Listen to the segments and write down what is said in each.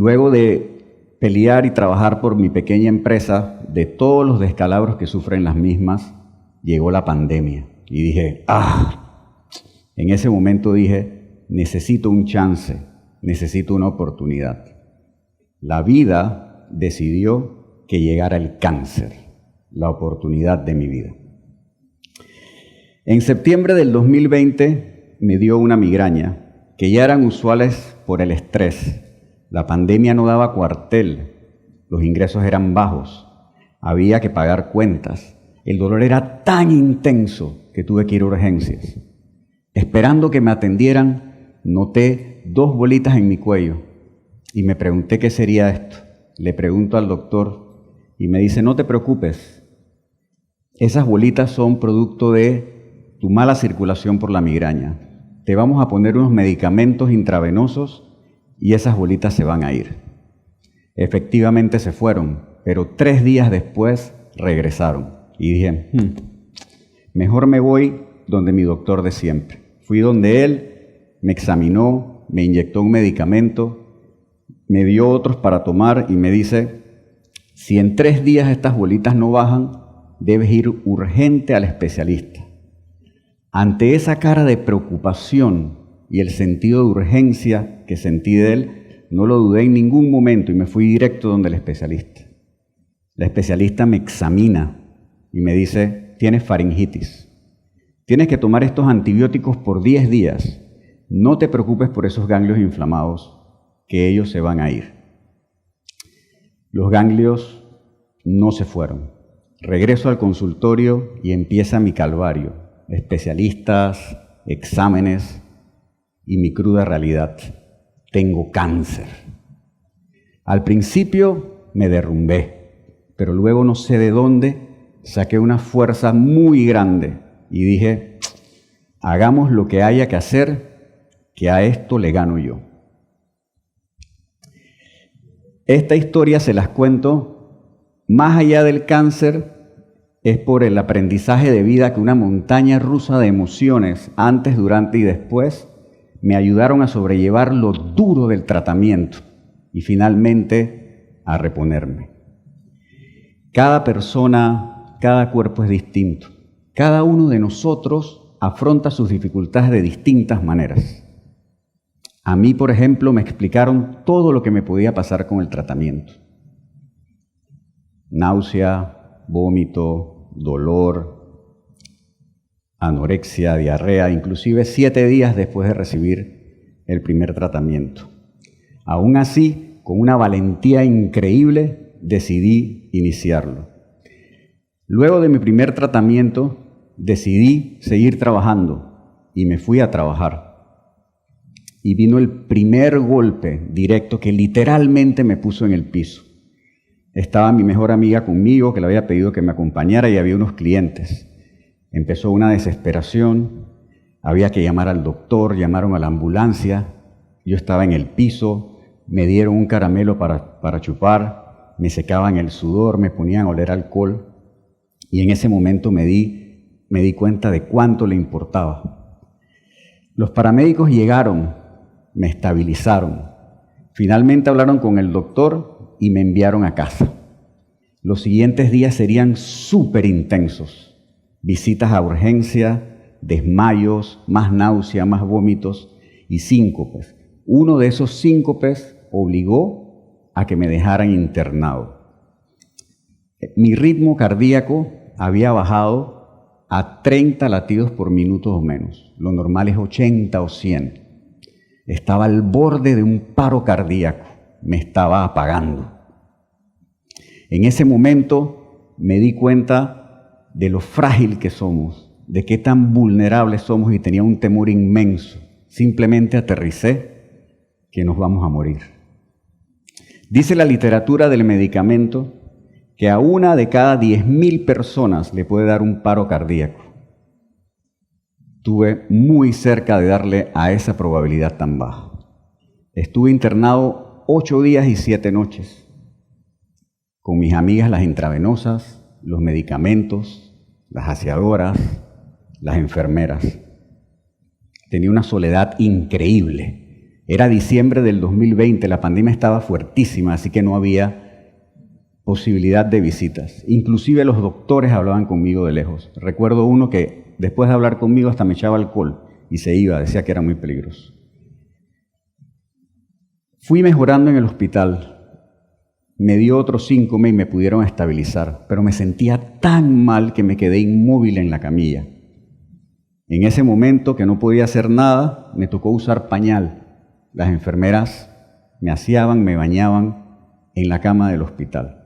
Luego de pelear y trabajar por mi pequeña empresa, de todos los descalabros que sufren las mismas, llegó la pandemia. Y dije, en ese momento dije, necesito un chance, necesito una oportunidad. La vida decidió que llegara el cáncer, la oportunidad de mi vida. En septiembre del 2020 me dio una migraña, que ya eran usuales por el estrés. La pandemia no daba cuartel, los ingresos eran bajos, había que pagar cuentas. El dolor era tan intenso que tuve que ir a urgencias. Esperando que me atendieran, noté 2 bolitas en mi cuello y me pregunté qué sería esto. Le pregunto al doctor y me dice, no te preocupes, esas bolitas son producto de tu mala circulación por la migraña. Te vamos a poner unos medicamentos intravenosos y esas bolitas se van a ir. Efectivamente se fueron, pero 3 días después regresaron. Y dije, mejor me voy donde mi doctor de siempre. Fui donde él, me examinó, me inyectó un medicamento, me dio otros para tomar y me dice, si en 3 días estas bolitas no bajan, debes ir urgente al especialista. Ante esa cara de preocupación y el sentido de urgencia que sentí de él, no lo dudé en ningún momento y me fui directo donde el especialista. La especialista me examina y me dice, tienes faringitis. Tienes que tomar estos antibióticos por 10 días. No te preocupes por esos ganglios inflamados, que ellos se van a ir. Los ganglios no se fueron. Regreso al consultorio y empieza mi calvario. Especialistas, exámenes y mi cruda realidad. Tengo cáncer. Al principio me derrumbé, pero luego no sé de dónde saqué una fuerza muy grande y dije, hagamos lo que haya que hacer, que a esto le gano yo. Esta historia se las cuento, más allá del cáncer, es por el aprendizaje de vida que una montaña rusa de emociones, antes, durante y después, me ayudaron a sobrellevar lo duro del tratamiento y finalmente a reponerme. Cada persona, cada cuerpo es distinto. Cada uno de nosotros afronta sus dificultades de distintas maneras. A mí, por ejemplo, me explicaron todo lo que me podía pasar con el tratamiento. Náusea, vómito, dolor, anorexia, diarrea, inclusive 7 días después de recibir el primer tratamiento. Aún así, con una valentía increíble, decidí iniciarlo. Luego de mi primer tratamiento, decidí seguir trabajando y me fui a trabajar. Y vino el primer golpe directo que literalmente me puso en el piso. Estaba mi mejor amiga conmigo, que le había pedido que me acompañara, y había unos clientes. Empezó una desesperación, había que llamar al doctor, llamaron a la ambulancia, yo estaba en el piso, me dieron un caramelo para chupar, me secaban el sudor, me ponían a oler alcohol, y en ese momento me di cuenta de cuánto le importaba. Los paramédicos llegaron, me estabilizaron, finalmente hablaron con el doctor y me enviaron a casa. Los siguientes días serían súper intensos. Visitas a urgencia, desmayos, más náusea, más vómitos y síncopes. Uno de esos síncopes obligó a que me dejaran internado. Mi ritmo cardíaco había bajado a 30 latidos por minuto o menos. Lo normal es 80 o 100. Estaba al borde de un paro cardíaco. Me estaba apagando. En ese momento me di cuenta de lo frágil que somos, de qué tan vulnerables somos, y tenía un temor inmenso. Simplemente aterricé que nos vamos a morir. Dice la literatura del medicamento que a 1 de cada 10.000 personas le puede dar un paro cardíaco. Estuve muy cerca de darle a esa probabilidad tan baja. Estuve internado 8 días y 7 noches, con mis amigas las intravenosas, los medicamentos, las aseadoras, las enfermeras. Tenía una soledad increíble. Era diciembre del 2020, la pandemia estaba fuertísima, así que no había posibilidad de visitas. Inclusive los doctores hablaban conmigo de lejos. Recuerdo uno que después de hablar conmigo hasta me echaba alcohol y se iba, decía que era muy peligroso. Fui mejorando en el hospital. Me dio otros 5 meses y me pudieron estabilizar, pero me sentía tan mal que me quedé inmóvil en la camilla. En ese momento que no podía hacer nada, me tocó usar pañal. Las enfermeras me aseaban, me bañaban en la cama del hospital.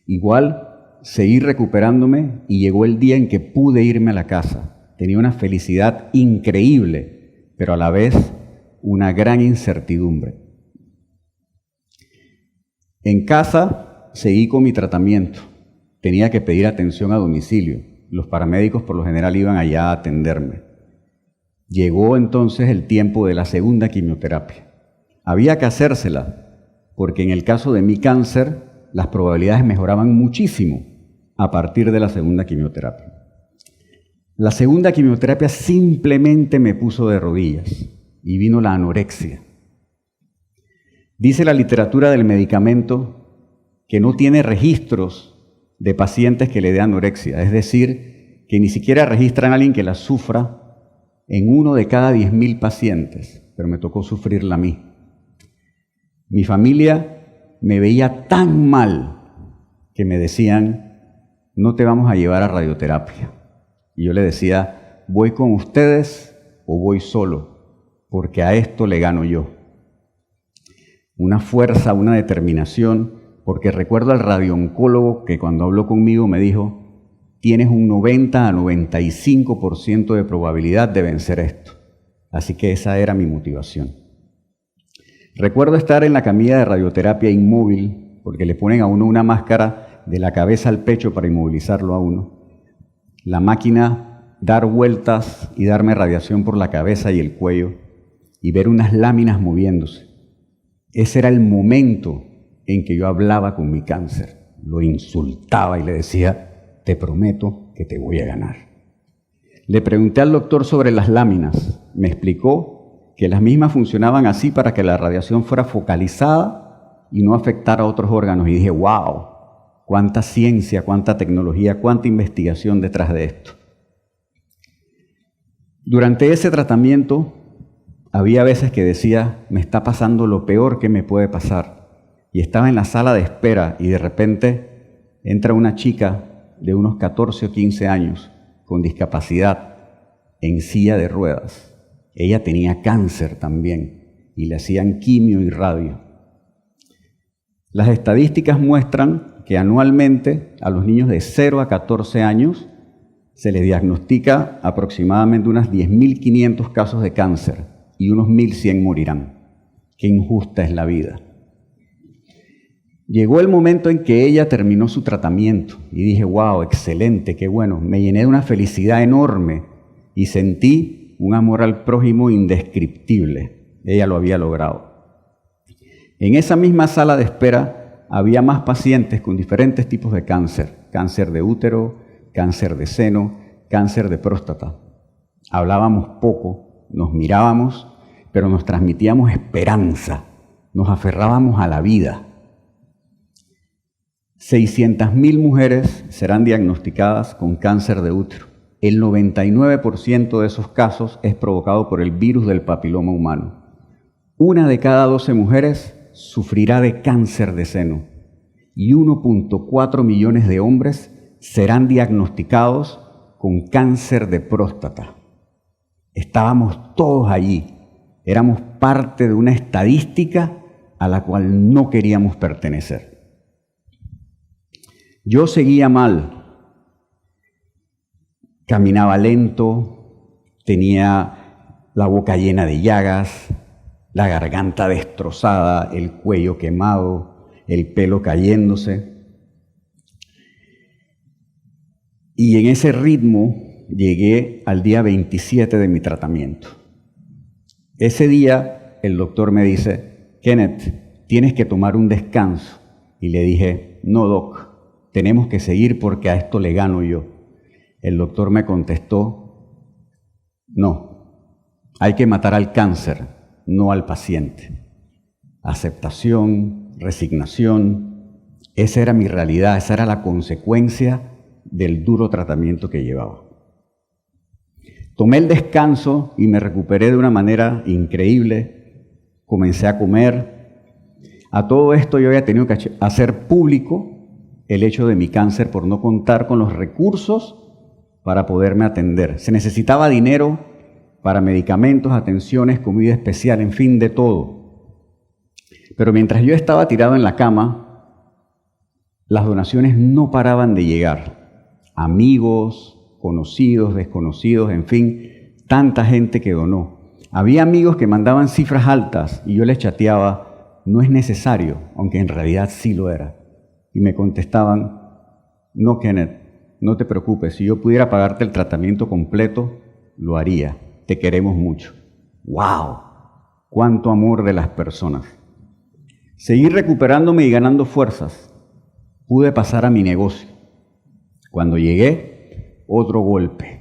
Igual seguí recuperándome y llegó el día en que pude irme a la casa. Tenía una felicidad increíble, pero a la vez una gran incertidumbre. En casa seguí con mi tratamiento. Tenía que pedir atención a domicilio. Los paramédicos por lo general iban allá a atenderme. Llegó entonces el tiempo de la segunda quimioterapia. Había que hacérsela, porque en el caso de mi cáncer, las probabilidades mejoraban muchísimo a partir de la segunda quimioterapia. La segunda quimioterapia simplemente me puso de rodillas y vino la anorexia. Dice la literatura del medicamento que no tiene registros de pacientes que le dé anorexia, es decir, que ni siquiera registran a alguien que la sufra en 1 de cada 10.000 pacientes, pero me tocó sufrirla a mí. Mi familia me veía tan mal que me decían, no te vamos a llevar a radioterapia. Y yo le decía, voy con ustedes o voy solo, porque a esto le gano yo. Una fuerza, una determinación, porque recuerdo al radiooncólogo que cuando habló conmigo me dijo, tienes un 90 a 95% de probabilidad de vencer esto. Así que esa era mi motivación. Recuerdo estar en la camilla de radioterapia inmóvil, porque le ponen a uno una máscara de la cabeza al pecho para inmovilizarlo a uno. La máquina dar vueltas y darme radiación por la cabeza y el cuello y ver unas láminas moviéndose. Ese era el momento en que yo hablaba con mi cáncer. Lo insultaba y le decía, te prometo que te voy a ganar. Le pregunté al doctor sobre las láminas. Me explicó que las mismas funcionaban así para que la radiación fuera focalizada y no afectara a otros órganos. Y dije, wow, cuánta ciencia, cuánta tecnología, cuánta investigación detrás de esto. Durante ese tratamiento había veces que decía, me está pasando lo peor que me puede pasar. Y estaba en la sala de espera y de repente entra una chica de unos 14 o 15 años con discapacidad en silla de ruedas. Ella tenía cáncer también y le hacían quimio y radio. Las estadísticas muestran que anualmente a los niños de 0 a 14 años se les diagnostica aproximadamente unos 10.500 casos de cáncer y unos 1.100 morirán. Qué injusta es la vida. Llegó el momento en que ella terminó su tratamiento y dije, wow, excelente, qué bueno. Me llené de una felicidad enorme y sentí un amor al prójimo indescriptible. Ella lo había logrado. En esa misma sala de espera había más pacientes con diferentes tipos de cáncer. Cáncer de útero, cáncer de seno, cáncer de próstata. Hablábamos poco, nos mirábamos, pero nos transmitíamos esperanza, nos aferrábamos a la vida. 600.000 mujeres serán diagnosticadas con cáncer de útero. El 99% de esos casos es provocado por el virus del papiloma humano. 1 de cada 12 mujeres sufrirá de cáncer de seno y 1.4 millones de hombres serán diagnosticados con cáncer de próstata. Estábamos todos allí. Éramos parte de una estadística a la cual no queríamos pertenecer. Yo seguía mal, caminaba lento, tenía la boca llena de llagas, la garganta destrozada, el cuello quemado, el pelo cayéndose. Y en ese ritmo llegué al día 27 de mi tratamiento. Ese día el doctor me dice, Kenneth, tienes que tomar un descanso. Y le dije, no, doc. Tenemos que seguir porque a esto le gano yo. El doctor me contestó, no, hay que matar al cáncer, no al paciente. Aceptación, resignación, esa era mi realidad, esa era la consecuencia del duro tratamiento que llevaba. Tomé el descanso y me recuperé de una manera increíble. Comencé a comer. A todo esto yo había tenido que hacer público el hecho de mi cáncer por no contar con los recursos para poderme atender. Se necesitaba dinero para medicamentos, atenciones, comida especial, en fin, de todo. Pero mientras yo estaba tirado en la cama, las donaciones no paraban de llegar. Amigos, conocidos, desconocidos, en fin, tanta gente que donó. Había amigos que mandaban cifras altas y yo les chateaba, no es necesario, aunque en realidad sí lo era. Y me contestaban, no, Kenneth, no te preocupes, si yo pudiera pagarte el tratamiento completo, lo haría, te queremos mucho. ¡Wow! ¡Cuánto amor de las personas! Seguí recuperándome y ganando fuerzas. Pude pasar a mi negocio. Cuando llegué, otro golpe.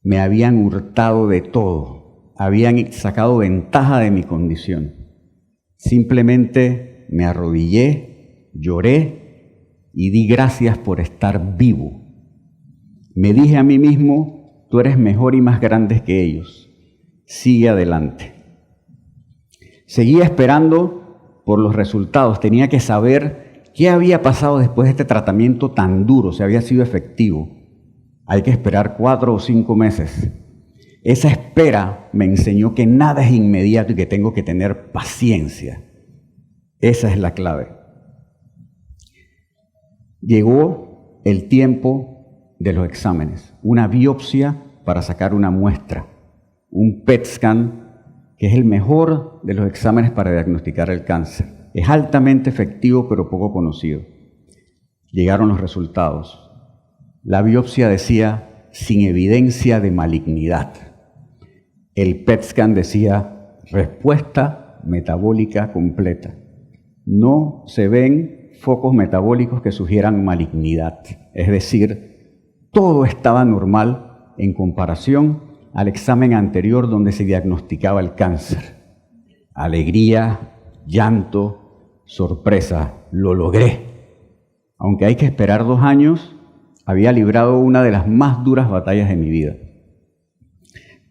Me habían hurtado de todo. Habían sacado ventaja de mi condición. Simplemente me arrodillé, lloré y di gracias por estar vivo. Me dije a mí mismo, tú eres mejor y más grande que ellos. Sigue adelante. Seguía esperando por los resultados. Tenía que saber ¿qué había pasado después de este tratamiento tan duro? Si había sido efectivo. Hay que esperar 4 o 5 meses. Esa espera me enseñó que nada es inmediato y que tengo que tener paciencia. Esa es la clave. Llegó el tiempo de los exámenes. Una biopsia para sacar una muestra. Un PET scan, que es el mejor de los exámenes para diagnosticar el cáncer. Es altamente efectivo, pero poco conocido. Llegaron los resultados. La biopsia decía, sin evidencia de malignidad. El PET scan decía, respuesta metabólica completa. No se ven focos metabólicos que sugieran malignidad. Es decir, todo estaba normal en comparación al examen anterior donde se diagnosticaba el cáncer. Alegría, llanto, sorpresa, lo logré. Aunque hay que esperar 2 años, había librado una de las más duras batallas de mi vida.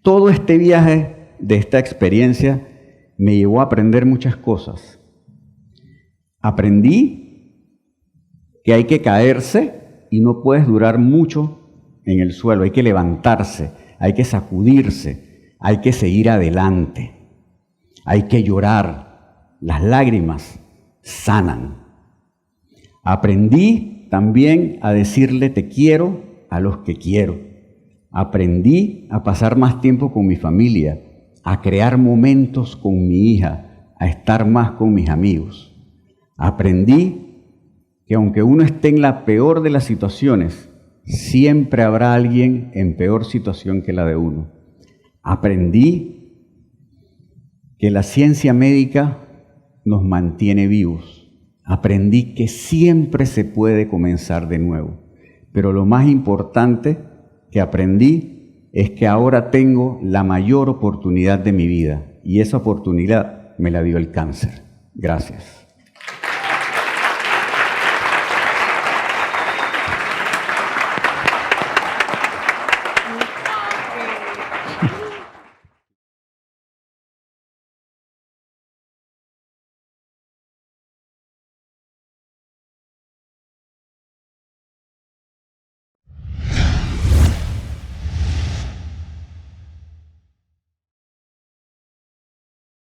Todo este viaje de esta experiencia me llevó a aprender muchas cosas. Aprendí que hay que caerse y no puedes durar mucho en el suelo. Hay que levantarse, hay que sacudirse, hay que seguir adelante, hay que llorar. Las lágrimas sanan. Aprendí también a decirle te quiero a los que quiero. Aprendí a pasar más tiempo con mi familia, a crear momentos con mi hija, a estar más con mis amigos. Aprendí que aunque uno esté en la peor de las situaciones, siempre habrá alguien en peor situación que la de uno. Aprendí que la ciencia médica nos mantiene vivos. Aprendí que siempre se puede comenzar de nuevo. Pero lo más importante que aprendí es que ahora tengo la mayor oportunidad de mi vida. Y esa oportunidad me la dio el cáncer. Gracias.